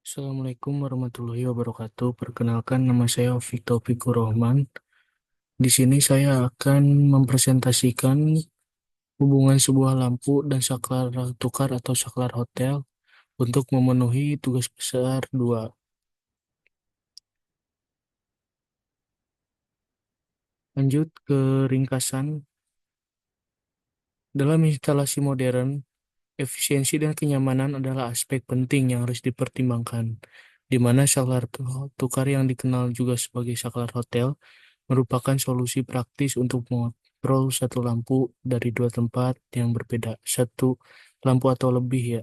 Assalamualaikum warahmatullahi wabarakatuh. Perkenalkan, nama saya Ovik Taufikur Rahman. Di sini saya akan mempresentasikan hubungan sebuah lampu dan saklar tukar atau saklar hotel untuk memenuhi tugas besar 2. Lanjut ke ringkasan. Dalam instalasi modern, efisiensi dan kenyamanan adalah aspek penting yang harus dipertimbangkan, di mana saklar tukar yang dikenal juga sebagai saklar hotel merupakan solusi praktis untuk mengontrol satu lampu dari dua tempat yang berbeda. Satu lampu atau lebih ya.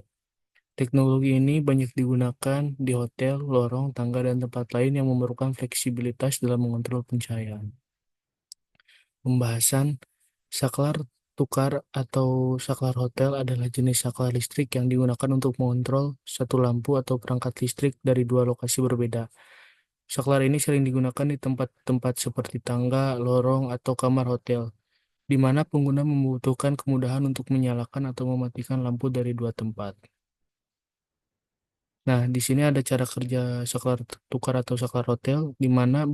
Teknologi ini banyak digunakan di hotel, lorong, tangga, dan tempat lain yang memerlukan fleksibilitas dalam mengontrol pencahayaan. Pembahasan saklar tukar atau saklar hotel adalah jenis saklar listrik yang digunakan untuk mengontrol satu lampu atau perangkat listrik dari dua lokasi berbeda. Saklar ini sering digunakan di tempat-tempat seperti tangga, lorong, atau kamar hotel, di mana pengguna membutuhkan kemudahan untuk menyalakan atau mematikan lampu dari dua tempat. Nah, di sini ada cara kerja saklar tukar atau saklar hotel, di mana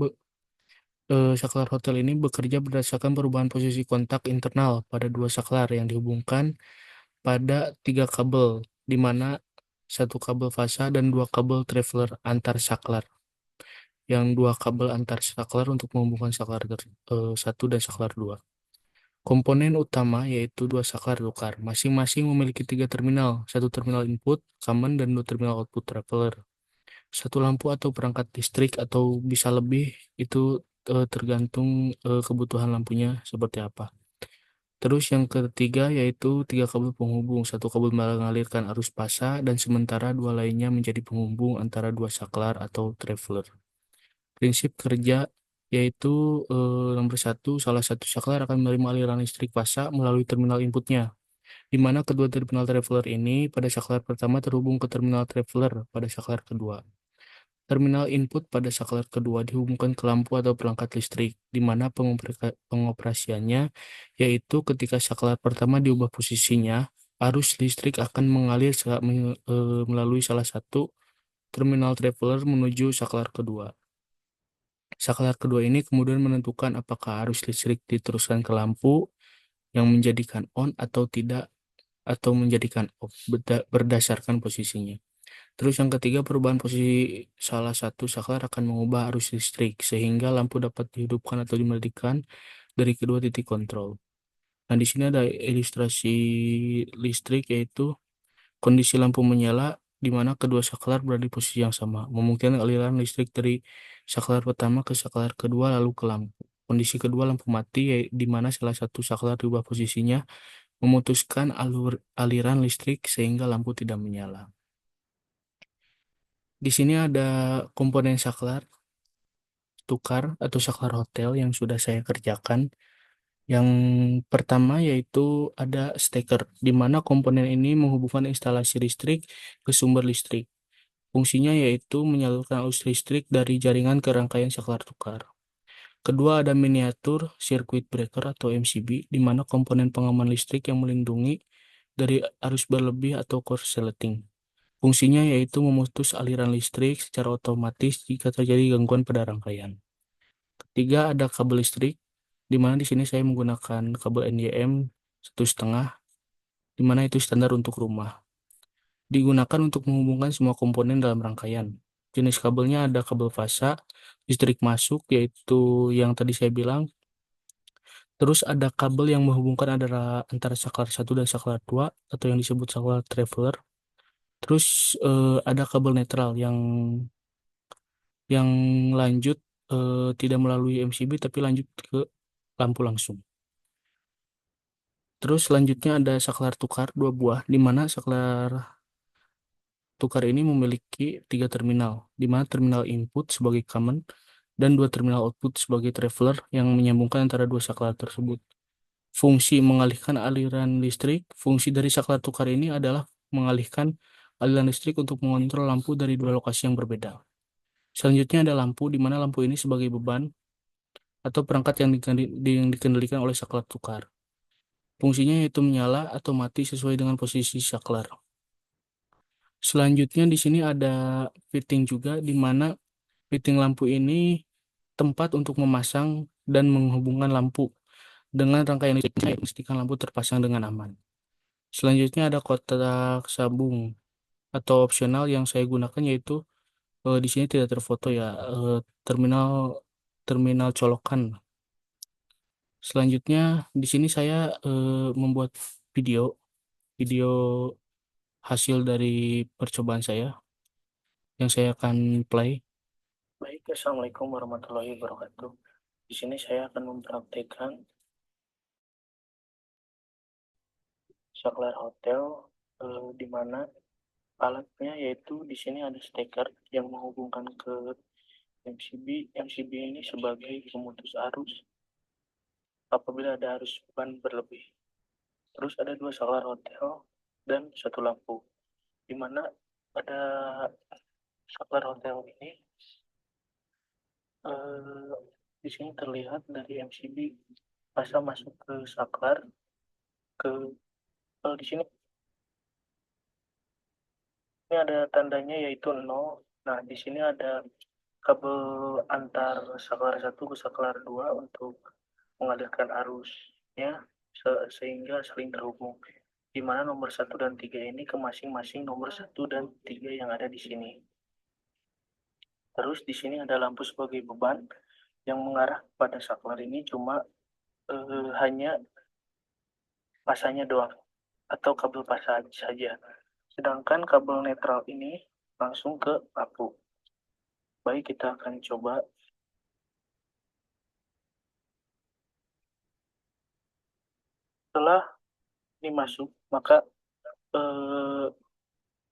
saklar hotel ini bekerja berdasarkan perubahan posisi kontak internal pada dua saklar yang dihubungkan pada tiga kabel, di mana satu kabel fasa dan dua kabel traveler antar saklar. Yang dua kabel antar saklar untuk menghubungkan saklar satu dan saklar dua. Komponen utama yaitu dua saklar tukar, masing-masing memiliki tiga terminal, satu terminal input, common, dan dua terminal output traveler. Satu lampu atau perangkat listrik atau bisa lebih itu tergantung kebutuhan lampunya seperti apa. Terus yang ketiga yaitu tiga kabel penghubung, satu kabel mengalirkan arus pasa dan sementara dua lainnya menjadi penghubung antara dua saklar atau traveler. Prinsip kerja yaitu nomor satu, salah satu saklar akan menerima aliran listrik fasa melalui terminal inputnya, di mana kedua terminal traveler ini pada saklar pertama terhubung ke terminal traveler pada saklar kedua. Terminal input pada saklar kedua dihubungkan ke lampu atau perangkat listrik, di mana pengoperasiannya yaitu ketika saklar pertama diubah posisinya, arus listrik akan mengalir melalui salah satu terminal traveler menuju saklar kedua. Saklar kedua ini kemudian menentukan apakah arus listrik diteruskan ke lampu yang menjadikan on atau tidak atau menjadikan off berdasarkan posisinya. Terus yang ketiga, perubahan posisi salah satu saklar akan mengubah arus listrik sehingga lampu dapat dihidupkan atau dimatikan dari kedua titik kontrol. Nah, di sini ada ilustrasi listrik yaitu kondisi lampu menyala di mana kedua saklar berada di posisi yang sama, memungkinkan aliran listrik dari saklar pertama ke saklar kedua lalu ke lampu. Kondisi kedua lampu mati, di mana salah satu saklar diubah posisinya, memutuskan aliran listrik sehingga lampu tidak menyala. Di sini ada komponen saklar tukar atau saklar hotel yang sudah saya kerjakan. Yang pertama yaitu ada steker, di mana komponen ini menghubungkan instalasi listrik ke sumber listrik. Fungsinya yaitu menyalurkan arus listrik dari jaringan ke rangkaian saklar tukar. Kedua, ada miniatur circuit breaker atau MCB, di mana komponen pengaman listrik yang melindungi dari arus berlebih atau korsleting. Fungsinya yaitu memutus aliran listrik secara otomatis jika terjadi gangguan pada rangkaian. Ketiga, ada kabel listrik, di mana di sini saya menggunakan kabel NYM 1,5, di mana itu standar untuk rumah. Digunakan untuk menghubungkan semua komponen dalam rangkaian. Jenis kabelnya ada kabel fasa, listrik masuk, yaitu yang tadi saya bilang. Terus ada kabel yang menghubungkan antara saklar 1 dan saklar 2, atau yang disebut saklar traveler. Terus ada kabel netral yang lanjut tidak melalui MCB tapi lanjut ke lampu langsung. Terus selanjutnya ada saklar tukar dua buah, di mana saklar tukar ini memiliki tiga terminal, di mana terminal input sebagai common dan dua terminal output sebagai traveler yang menyambungkan antara dua saklar tersebut. Fungsi mengalihkan aliran listrik, fungsi dari saklar tukar ini adalah mengalihkan aliran listrik untuk mengontrol lampu dari dua lokasi yang berbeda. Selanjutnya ada lampu, di mana lampu ini sebagai beban atau perangkat yang dikendalikan oleh saklar tukar. Fungsinya yaitu menyala atau mati sesuai dengan posisi saklar. Selanjutnya di sini ada fitting juga, di mana fitting lampu ini tempat untuk memasang dan menghubungkan lampu dengan rangkaian listrik yang memastikan lampu terpasang dengan aman. Selanjutnya ada kotak sabung atau opsional yang saya gunakan, yaitu di sini tidak terfoto ya, terminal terminal colokan. Selanjutnya di sini saya membuat video video hasil dari percobaan saya yang saya akan play. Baik, Assalamualaikum warahmatullahi wabarakatuh. Di sini saya akan mempraktikkan saklar hotel, di mana alatnya yaitu di sini ada steker yang menghubungkan ke MCB. MCB ini sebagai pemutus arus apabila ada arus ban berlebih. Terus ada dua saklar hotel dan satu lampu, di mana ada saklar hotel ini, eh, di sini terlihat dari MCB masa masuk ke saklar, ke di sini ini ada tandanya yaitu 0. Nah, di sini ada kabel antar saklar satu ke saklar 2 untuk mengalirkan arusnya sehingga saling terhubung. Di mana nomor satu dan 3 ini ke masing-masing nomor satu dan 3 yang ada di sini. Terus di sini ada lampu sebagai beban yang mengarah pada saklar ini cuma hanya pasanya doang atau kabel pasang saja. Sedangkan kabel netral ini langsung ke lampu. Baik, kita akan coba. Setelah ini masuk, maka eh,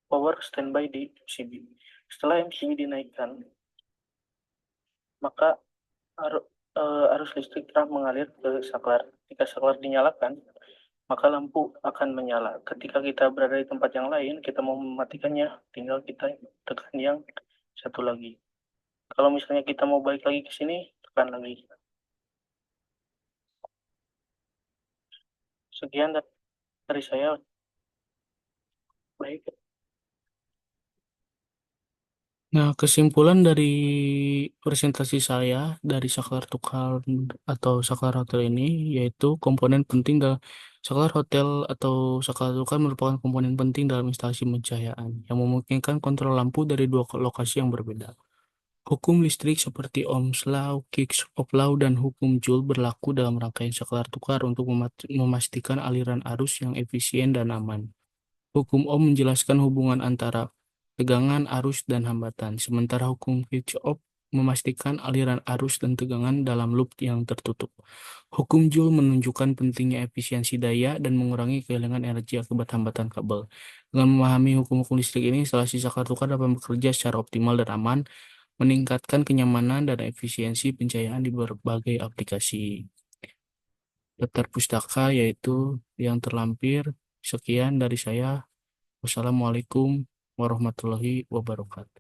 power standby di MCB. Setelah MCB dinaikkan, maka arus listrik telah mengalir ke saklar. Jika saklar dinyalakan, maka lampu akan menyala. Ketika kita berada di tempat yang lain, kita mau mematikannya, tinggal kita tekan yang satu lagi. Kalau misalnya kita mau balik lagi ke sini, tekan lagi. Sekian dari saya. Baik. Nah, kesimpulan dari presentasi saya dari saklar tukar atau saklar hotel ini, yaitu komponen penting dalam saklar hotel atau saklar tukar merupakan komponen penting dalam instalasi pencahayaan yang memungkinkan kontrol lampu dari dua lokasi yang berbeda. Hukum listrik seperti Ohm's Law, Kirchhoff Law, dan hukum Joule berlaku dalam rangkaian saklar tukar untuk memastikan aliran arus yang efisien dan aman. Hukum Ohm menjelaskan hubungan antara tegangan, arus, dan hambatan, sementara hukum Kirchhoff memastikan aliran arus dan tegangan dalam loop yang tertutup. Hukum Joule menunjukkan pentingnya efisiensi daya dan mengurangi kehilangan energi akibat hambatan kabel. Dengan memahami hukum-hukum listrik ini, instalasi saklar tukar dapat bekerja secara optimal dan aman, meningkatkan kenyamanan dan efisiensi pencahayaan di berbagai aplikasi. Daftar pustaka yaitu yang terlampir. Sekian dari saya. Wassalamualaikum warahmatullahi wabarakatuh.